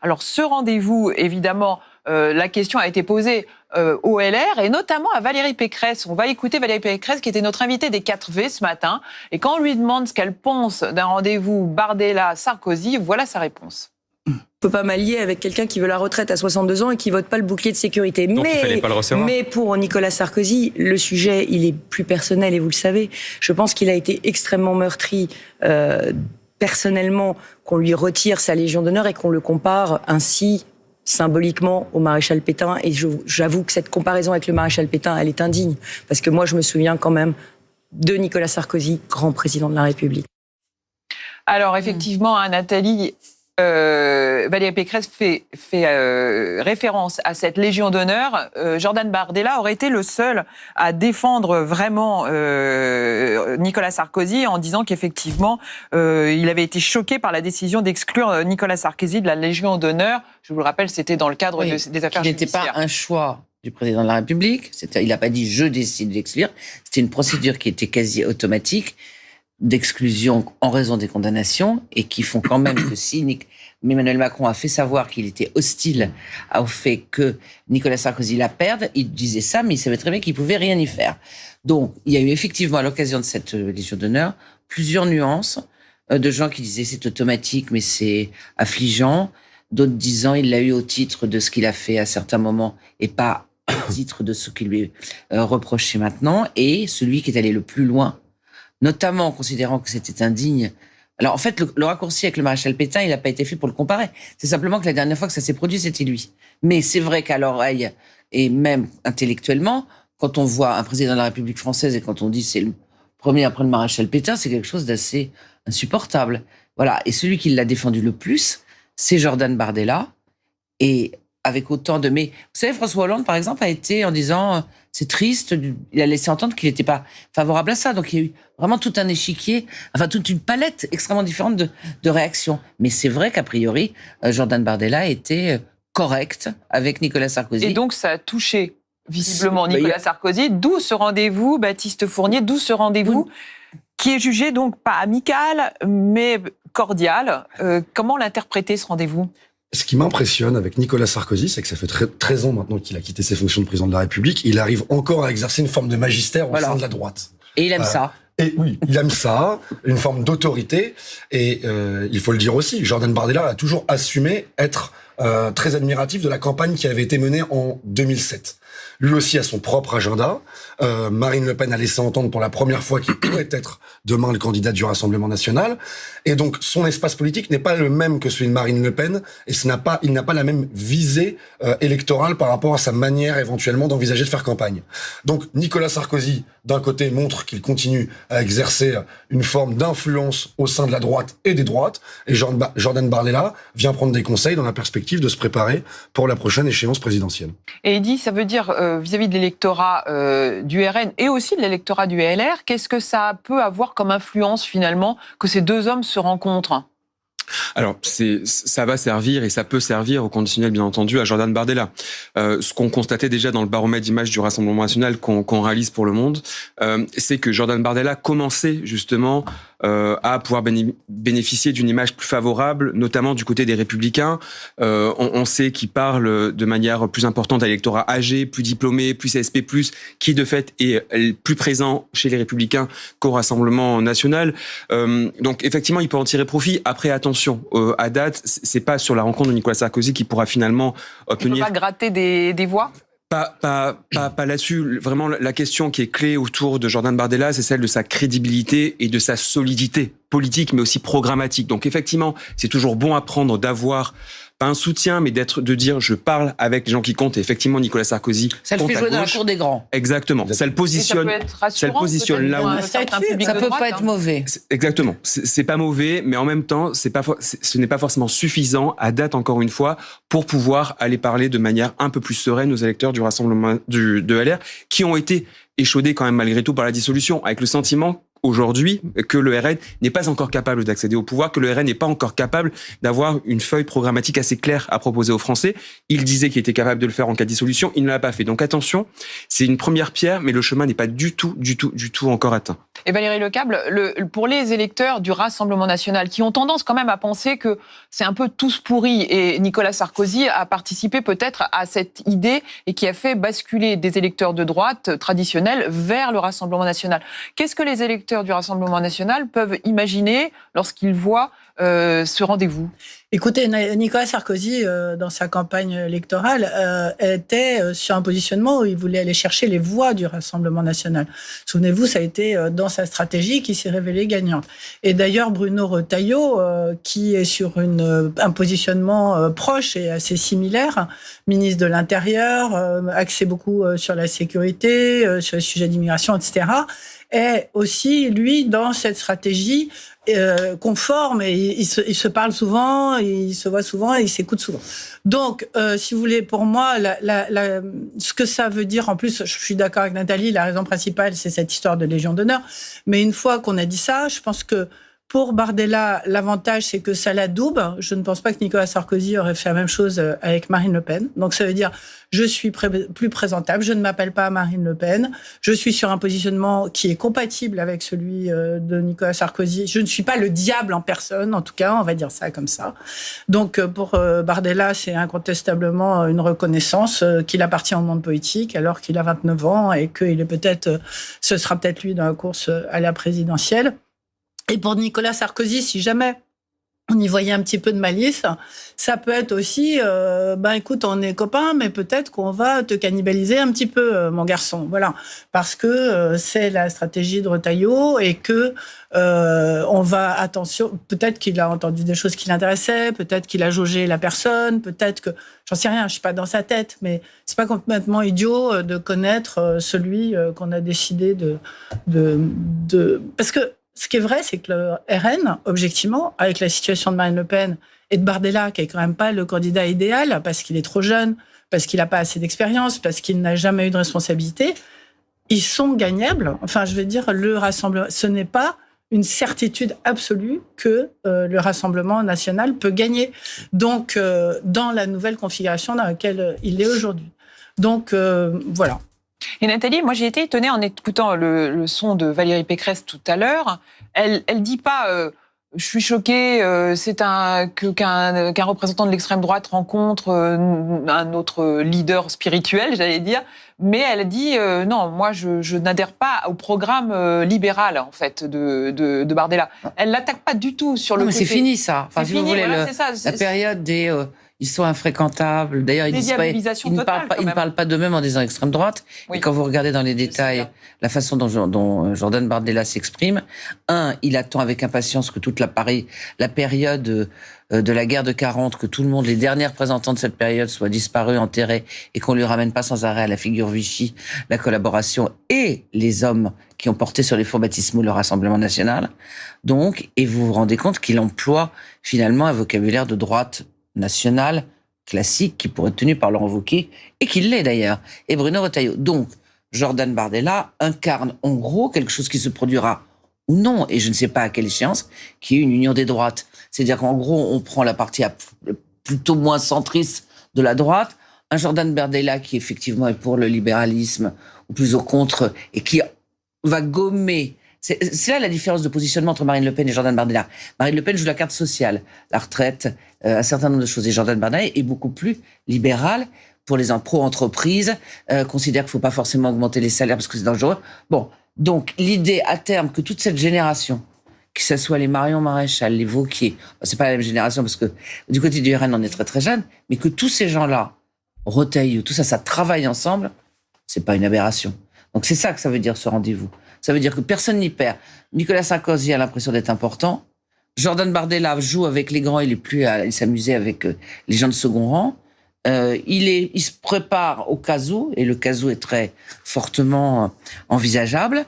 Alors ce rendez-vous, évidemment, la question a été posée au LR et notamment à Valérie Pécresse. On va écouter Valérie Pécresse qui était notre invitée des 4V ce matin. Et quand on lui demande ce qu'elle pense d'un rendez-vous Bardella-Sarkozy, voilà sa réponse. On ne peut pas m'allier avec quelqu'un qui veut la retraite à 62 ans et qui ne vote pas le bouclier de sécurité. Donc il fallait pas le recevoir. Mais pour Nicolas Sarkozy, le sujet, il est plus personnel et vous le savez. Je pense qu'il a été extrêmement meurtri personnellement, qu'on lui retire sa Légion d'honneur et qu'on le compare ainsi symboliquement au maréchal Pétain. Et j'avoue que cette comparaison avec le maréchal Pétain, elle est indigne. Parce que moi, je me souviens quand même de Nicolas Sarkozy, grand président de la République. Alors effectivement, Nathalie, Valérie Pécresse fait référence à cette Légion d'honneur. Jordan Bardella aurait été le seul à défendre vraiment Nicolas Sarkozy en disant qu'effectivement, il avait été choqué par la décision d'exclure Nicolas Sarkozy de la Légion d'honneur. Je vous le rappelle, c'était dans le cadre des affaires judiciaires. Il n'était pas un choix du président de la République. Il n'a pas dit « je décide d'exclure ». C'était une procédure qui était quasi automatique d'exclusion en raison des condamnations et qui font quand même que si Emmanuel Macron a fait savoir qu'il était hostile au fait que Nicolas Sarkozy la perde, il disait ça, mais il savait très bien qu'il pouvait rien y faire. Donc, il y a eu effectivement à l'occasion de cette Légion d'honneur plusieurs nuances de gens qui disaient c'est automatique, mais c'est affligeant. D'autres disant il l'a eu au titre de ce qu'il a fait à certains moments et pas au titre de ce qu'il lui est reproché maintenant. Et celui qui est allé le plus loin, notamment en considérant que c'était indigne. Alors, en fait, le raccourci avec le maréchal Pétain, il n'a pas été fait pour le comparer. C'est simplement que la dernière fois que ça s'est produit, c'était lui. Mais c'est vrai qu'à l'oreille, et même intellectuellement, quand on voit un président de la République française et quand on dit c'est le premier après le maréchal Pétain, c'est quelque chose d'assez insupportable. Voilà. Et celui qui l'a défendu le plus, c'est Jordan Bardella. Et avec autant de... Mais vous savez, François Hollande, par exemple, a été en disant c'est triste, il a laissé entendre qu'il n'était pas favorable à ça. Donc il y a eu vraiment tout un échiquier, enfin toute une palette extrêmement différente de réactions. Mais c'est vrai qu'a priori, Jordan Bardella était correct avec Nicolas Sarkozy. Et donc ça a touché visiblement Nicolas Sarkozy, d'où ce rendez-vous, Baptiste Fournier, d'où ce rendez-vous qui est jugé donc pas amical, mais cordial. Comment l'interpréter ce rendez-vous ? Ce qui m'impressionne avec Nicolas Sarkozy, c'est que ça fait 13 ans maintenant qu'il a quitté ses fonctions de président de la République. Il arrive encore à exercer une forme de magistère au sein de la droite. Et il aime ça. Et oui, il aime ça, une forme d'autorité. Et il faut le dire aussi, Jordan Bardella a toujours assumé être très admiratif de la campagne qui avait été menée en 2007. Lui aussi a son propre agenda. Marine Le Pen a laissé entendre pour la première fois qu'il pourrait être demain le candidat du Rassemblement national. Et donc, son espace politique n'est pas le même que celui de Marine Le Pen. Et il n'a pas la même visée électorale par rapport à sa manière éventuellement d'envisager de faire campagne. Donc, Nicolas Sarkozy, d'un côté, montre qu'il continue à exercer une forme d'influence au sein de la droite et des droites. Et Jordan Bardella vient prendre des conseils dans la perspective de se préparer pour la prochaine échéance présidentielle. Et il dit, ça veut dire, vis-à-vis de l'électorat du RN et aussi de l'électorat du LR, qu'est-ce que ça peut avoir comme influence finalement que ces deux hommes se rencontrent ? Alors, ça va servir et ça peut servir au conditionnel, bien entendu, à Jordan Bardella. Ce qu'on constatait déjà dans le baromètre d'image du Rassemblement national qu'on réalise pour Le Monde, c'est que Jordan Bardella commençait justement à pouvoir bénéficier d'une image plus favorable, notamment du côté des Républicains. On sait qu'il parle de manière plus importante à l'électorat âgé, plus diplômé, plus CSP+, qui de fait est plus présent chez les Républicains qu'au Rassemblement national. Donc effectivement, il peut en tirer profit. Après, attention, à date, c'est pas sur la rencontre de Nicolas Sarkozy qui pourra finalement obtenir... Il peut pas gratter des voix ? Pas là-dessus. Vraiment, la question qui est clé autour de Jordan Bardella, c'est celle de sa crédibilité et de sa solidité politique, mais aussi programmatique. Donc, effectivement, c'est toujours bon à prendre d'avoir pas un soutien, mais de dire je parle avec les gens qui comptent. Et effectivement, Nicolas Sarkozy. Ça le fait jouer dans la cour des grands. Exactement. Ça le positionne. Ça le positionne là où. Ça peut pas être mauvais. Exactement. C'est pas mauvais, mais en même temps, ce n'est pas forcément suffisant à date encore une fois pour pouvoir aller parler de manière un peu plus sereine aux électeurs du Rassemblement de LR qui ont été échaudés quand même malgré tout par la dissolution, avec le sentiment aujourd'hui que le RN n'est pas encore capable d'accéder au pouvoir, que le RN n'est pas encore capable d'avoir une feuille programmatique assez claire à proposer aux Français. Il disait qu'il était capable de le faire en cas de dissolution, il ne l'a pas fait. Donc attention, c'est une première pierre, mais le chemin n'est pas du tout encore atteint. Et Valérie Lecable, pour les électeurs du Rassemblement national qui ont tendance quand même à penser que c'est un peu tous pourris, et Nicolas Sarkozy a participé peut-être à cette idée et qui a fait basculer des électeurs de droite traditionnels vers le Rassemblement national. Qu'est-ce que les électeurs du Rassemblement national peuvent imaginer lorsqu'ils voient ce rendez-vous? Écoutez, Nicolas Sarkozy, dans sa campagne électorale, était sur un positionnement où il voulait aller chercher les voix du Rassemblement national. Souvenez-vous, ça a été dans sa stratégie qui s'est révélée gagnante. Et d'ailleurs, Bruno Retailleau, qui est sur un positionnement proche et assez similaire, ministre de l'Intérieur, axé beaucoup sur la sécurité, sur les sujets d'immigration, etc., est aussi, lui, dans cette stratégie conforme, et il se parle souvent, il se voit souvent et il s'écoute souvent. Donc, si vous voulez, pour moi, ce que ça veut dire, en plus, je suis d'accord avec Nathalie, la raison principale, c'est cette histoire de Légion d'honneur. Mais une fois qu'on a dit ça, je pense que pour Bardella, l'avantage, c'est que ça l'adoube. Je ne pense pas que Nicolas Sarkozy aurait fait la même chose avec Marine Le Pen. Donc, ça veut dire, je suis plus présentable, je ne m'appelle pas Marine Le Pen, je suis sur un positionnement qui est compatible avec celui de Nicolas Sarkozy. Je ne suis pas le diable en personne, en tout cas, on va dire ça comme ça. Donc, pour Bardella, c'est incontestablement une reconnaissance qu'il appartient au monde politique, alors qu'il a 29 ans et qu'il est ce sera peut-être lui dans la course à la présidentielle. Et pour Nicolas Sarkozy, si jamais on y voyait un petit peu de malice, ça peut être aussi, écoute, on est copains, mais peut-être qu'on va te cannibaliser un petit peu, mon garçon. Voilà. Parce que c'est la stratégie de Retailleau et que on va, attention, peut-être qu'il a entendu des choses qui l'intéressaient, peut-être qu'il a jaugé la personne, peut-être que, j'en sais rien, je suis pas dans sa tête, mais c'est pas complètement idiot de connaître celui qu'on a décidé parce que, ce qui est vrai, c'est que le RN, objectivement, avec la situation de Marine Le Pen et de Bardella, qui est quand même pas le candidat idéal, parce qu'il est trop jeune, parce qu'il n'a pas assez d'expérience, parce qu'il n'a jamais eu de responsabilité, ils sont gagnables. Enfin, je veux dire, le Rassemblement, ce n'est pas une certitude absolue que le Rassemblement national peut gagner. Donc, dans la nouvelle configuration dans laquelle il est aujourd'hui. Donc, voilà. Et Nathalie, moi j'ai été étonnée en écoutant le son de Valérie Pécresse tout à l'heure. Elle dit pas je suis choquée, c'est qu'un représentant de l'extrême droite rencontre un autre leader spirituel, j'allais dire. Mais elle dit non, moi je n'adhère pas au programme libéral en fait de Bardella. Elle l'attaque pas du tout sur le côté. Mais c'est fini ça. Enfin, c'est si fini, vous voulez, voilà, c'est ça. la période des ils sont infréquentables. D'ailleurs, ils ne parlent pas d'eux-mêmes en disant extrême droite. Oui. Et quand vous regardez dans les détails la façon dont Jordan Bardella s'exprime, il attend avec impatience que toute la période de la guerre de 40, que tout le monde, les derniers représentants de cette période soient disparus, enterrés, et qu'on lui ramène pas sans arrêt à la figure Vichy la collaboration et les hommes qui ont porté sur les fonds baptismaux le Rassemblement national. Donc, et vous vous rendez compte qu'il emploie finalement un vocabulaire de droite nationale, classique, qui pourrait être tenu par Laurent Wauquiez, et qui l'est d'ailleurs, et Bruno Retailleau. Donc, Jordan Bardella incarne en gros quelque chose qui se produira ou non, et je ne sais pas à quelle échéance, qui est une union des droites. C'est-à-dire qu'en gros, on prend la partie plutôt moins centriste de la droite, un Jordan Bardella qui effectivement est pour le libéralisme, ou plus au contre, et qui va gommer. C'est là la différence de positionnement entre Marine Le Pen et Jordan Bardella. Marine Le Pen joue la carte sociale, la retraite, un certain nombre de choses. Et Jordan Bardella est beaucoup plus libéral pour les pro-entreprises, considère qu'il ne faut pas forcément augmenter les salaires parce que c'est dangereux. Bon, donc l'idée à terme que toute cette génération, que ce soit les Marion Maréchal, les Wauquiez, c'est pas la même génération parce que du côté du RN on est très très jeune, mais que tous ces gens-là, Retailleau, tout ça, ça travaille ensemble, c'est pas une aberration. Donc c'est ça que ça veut dire ce rendez-vous. Ça veut dire que personne n'y perd. Nicolas Sarkozy a l'impression d'être important. Jordan Bardella joue avec les grands, il est plus à s'amuser avec les gens de second rang. Il se prépare au cas où, et le cas où est très fortement envisageable.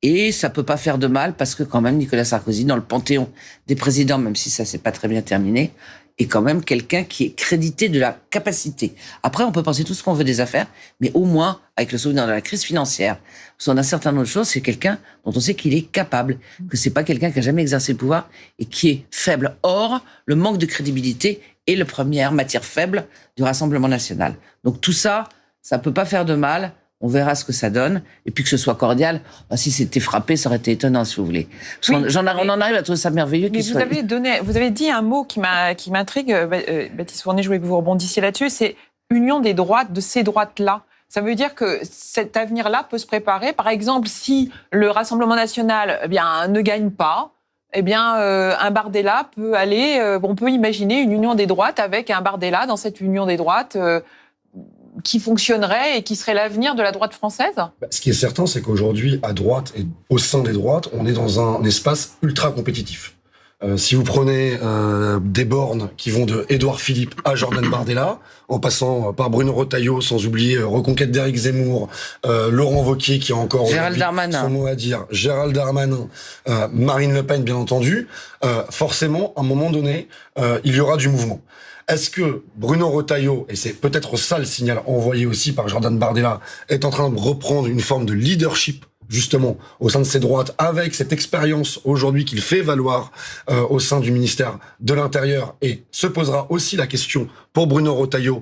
Et ça peut pas faire de mal parce que quand même Nicolas Sarkozy, dans le panthéon des présidents, même si ça s'est pas très bien terminé, est quand même quelqu'un qui est crédité de la capacité. Après, on peut penser tout ce qu'on veut des affaires, mais au moins, avec le souvenir de la crise financière, sur un certain nombre de choses, c'est quelqu'un dont on sait qu'il est capable, que c'est pas quelqu'un qui a jamais exercé le pouvoir et qui est faible. Or, le manque de crédibilité est la première matière faible du Rassemblement national. Donc tout ça, ça peut pas faire de mal. On verra ce que ça donne. Et puis que ce soit cordial. Si c'était frappé, ça aurait été étonnant, si vous voulez. Parce on en arrive à trouver ça merveilleux. Mais vous avez dit un mot qui m'intrigue, Baptiste Fournier, je voulais que vous rebondissiez là-dessus, c'est union des droites, de ces droites-là. Ça veut dire que cet avenir-là peut se préparer. Par exemple, si le Rassemblement national ne gagne pas, un Bardella peut aller... on peut imaginer une union des droites avec un Bardella dans cette union des droites... qui fonctionnerait et qui serait l'avenir de la droite française ? Ce qui est certain, c'est qu'aujourd'hui, à droite et au sein des droites, on est dans un espace ultra compétitif. Si vous prenez des bornes qui vont de Édouard Philippe à Jordan Bardella, en passant par Bruno Retailleau, sans oublier reconquête d'Éric Zemmour, Laurent Wauquiez qui a encore son mot à dire, Gérald Darmanin, Marine Le Pen bien entendu, forcément, à un moment donné, il y aura du mouvement. Est-ce que Bruno Retailleau, et c'est peut-être ça le signal envoyé aussi par Jordan Bardella, est en train de reprendre une forme de leadership justement au sein de ses droites, avec cette expérience aujourd'hui qu'il fait valoir au sein du ministère de l'Intérieur, et se posera aussi la question pour Bruno Retailleau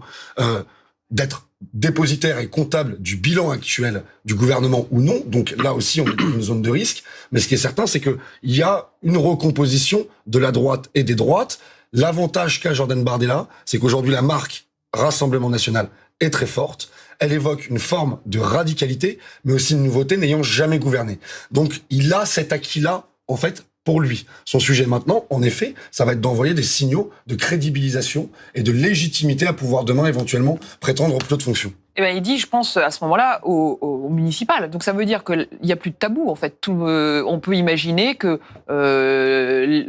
d'être dépositaire et comptable du bilan actuel du gouvernement ou non. Donc là aussi, on est dans une zone de risque. Mais ce qui est certain, c'est qu'il y a une recomposition de la droite et des droites. L'avantage qu'a Jordan Bardella, c'est qu'aujourd'hui, la marque Rassemblement national est très forte. Elle évoque une forme de radicalité, mais aussi une nouveauté n'ayant jamais gouverné. Donc, il a cet acquis-là, en fait, pour lui. Son sujet maintenant, en effet, ça va être d'envoyer des signaux de crédibilisation et de légitimité à pouvoir demain, éventuellement, prétendre plus haute fonction. Il dit, je pense, à ce moment-là, au municipal. Donc ça veut dire qu'il n'y a plus de tabou, en fait. On peut imaginer que le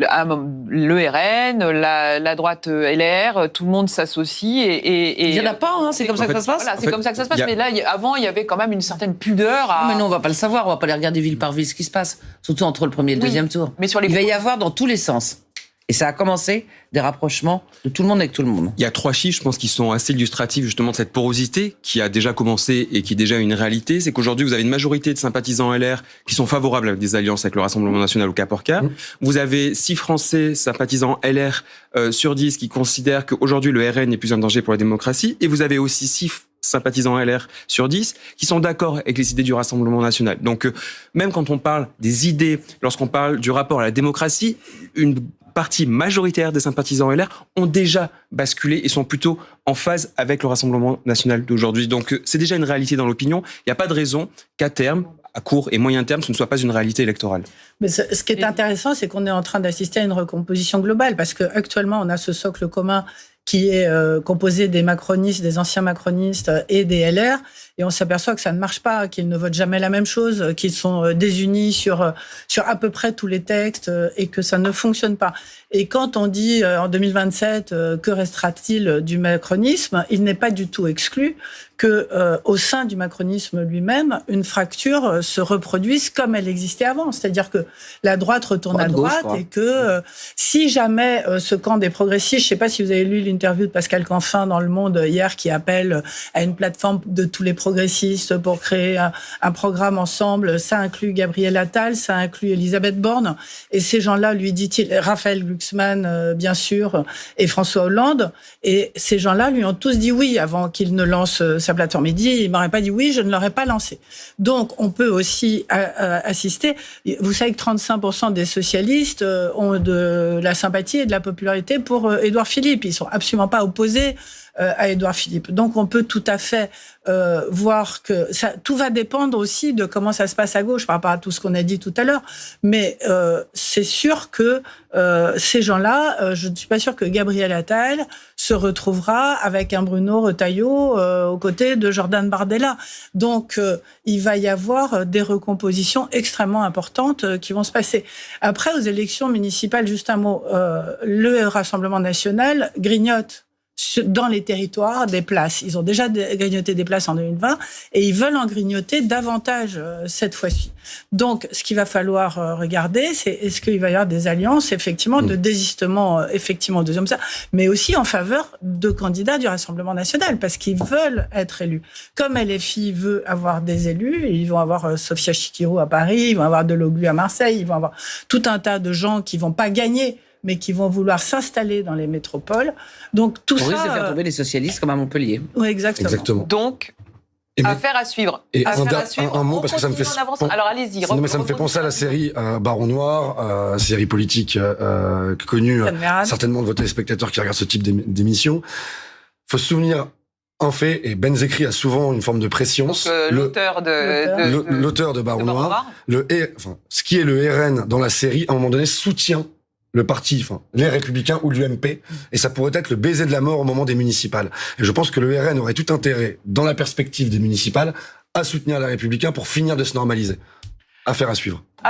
RN, la droite LR, tout le monde s'associe et... Il n'y en a pas, c'est comme ça que ça se passe. Voilà, c'est comme ça que ça se passe. Mais là, avant, il y avait quand même une certaine pudeur à... Mais non, on ne va pas le savoir. On ne va pas aller regarder ville par ville ce qui se passe. Surtout entre le premier et le deuxième tour. Mais sur les... Il va y avoir dans tous les sens. Et ça a commencé des rapprochements de tout le monde avec tout le monde. Il y a 3 chiffres, je pense, qui sont assez illustratifs justement de cette porosité qui a déjà commencé et qui est déjà une réalité. C'est qu'aujourd'hui, vous avez une majorité de sympathisants LR qui sont favorables à des alliances avec le Rassemblement national au cas par cas. Vous avez 6 Français sympathisants LR sur 10 qui considèrent qu'aujourd'hui, le RN n'est plus un danger pour la démocratie. Et vous avez aussi 6 sympathisants LR sur 10 qui sont d'accord avec les idées du Rassemblement national. Donc, même quand on parle des idées, lorsqu'on parle du rapport à la démocratie, une partie majoritaire des sympathisants LR ont déjà basculé et sont plutôt en phase avec le Rassemblement national d'aujourd'hui. Donc c'est déjà une réalité dans l'opinion. Il n'y a pas de raison qu'à terme, à court et moyen terme, ce ne soit pas une réalité électorale. Mais ce qui est intéressant, c'est qu'on est en train d'assister à une recomposition globale, parce qu'actuellement, on a ce socle commun qui est composé des macronistes, des anciens macronistes et des LR, et on s'aperçoit que ça ne marche pas, qu'ils ne votent jamais la même chose, qu'ils sont désunis sur à peu près tous les textes, et que ça ne fonctionne pas. Et quand on dit en 2027 que restera-t-il du macronisme, il n'est pas du tout exclu que au sein du macronisme lui-même, une fracture se reproduise comme elle existait avant. C'est-à-dire que la droite retourne à droite et que si jamais ce camp des progressistes, je ne sais pas si vous avez lu l'interview de Pascal Canfin dans Le Monde hier qui appelle à une plateforme de tous les progressistes pour créer un programme ensemble, ça inclut Gabriel Attal, ça inclut Elisabeth Borne, et ces gens-là, lui dit-il, Raphaël Glucksmann bien sûr, et François Hollande, et ces gens-là lui ont tous dit oui avant qu'il ne lance sa plateforme. Il m'aurait pas dit oui, je ne l'aurais pas lancé. Donc, on peut aussi assister. Vous savez que 35% des socialistes ont de la sympathie et de la popularité pour Édouard Philippe. Ils sont absolument pas opposés à Édouard Philippe. Donc, on peut tout à fait voir que tout va dépendre aussi de comment ça se passe à gauche par rapport à tout ce qu'on a dit tout à l'heure. Mais c'est sûr que ces gens-là, je ne suis pas sûre que Gabriel Attal se retrouvera avec un Bruno Retailleau aux côtés de Jordan Bardella. Donc, il va y avoir des recompositions extrêmement importantes qui vont se passer. Après, aux élections municipales, juste un mot, le Rassemblement national grignote. dans les territoires des places. Ils ont déjà grignoté des places en 2020 et ils veulent en grignoter davantage cette fois-ci. Donc, ce qu'il va falloir regarder, c'est est-ce qu'il va y avoir des alliances, effectivement, de désistement, effectivement, au deuxième tour, mais aussi en faveur de candidats du Rassemblement national, parce qu'ils veulent être élus. Comme LFI veut avoir des élus, ils vont avoir Sophia Chikirou à Paris, ils vont avoir Delogu à Marseille, ils vont avoir tout un tas de gens qui vont pas gagner, mais qui vont vouloir s'installer dans les métropoles. Donc tout On ça... risque de faire tomber les socialistes comme à Montpellier. Oui, exactement. Exactement. Donc, Et affaire à suivre. Et Affaire à suivre. un mot, On parce que ça me fait... continue en avançant. Alors allez-y. Non, mais ça me fait penser à la série Baron Noir, série politique connue certainement de vos téléspectateurs qui regardent ce type d'émission. Faut se souvenir un fait, et Benzekri a souvent une forme de pression. L'auteur L'auteur de Baron Noir, ce qui est le RN dans la série, à un moment donné, soutient le parti, les Républicains ou l'UMP, et ça pourrait être le baiser de la mort au moment des municipales. Et je pense que le RN aurait tout intérêt, dans la perspective des municipales, à soutenir les Républicains pour finir de se normaliser. Affaire à suivre.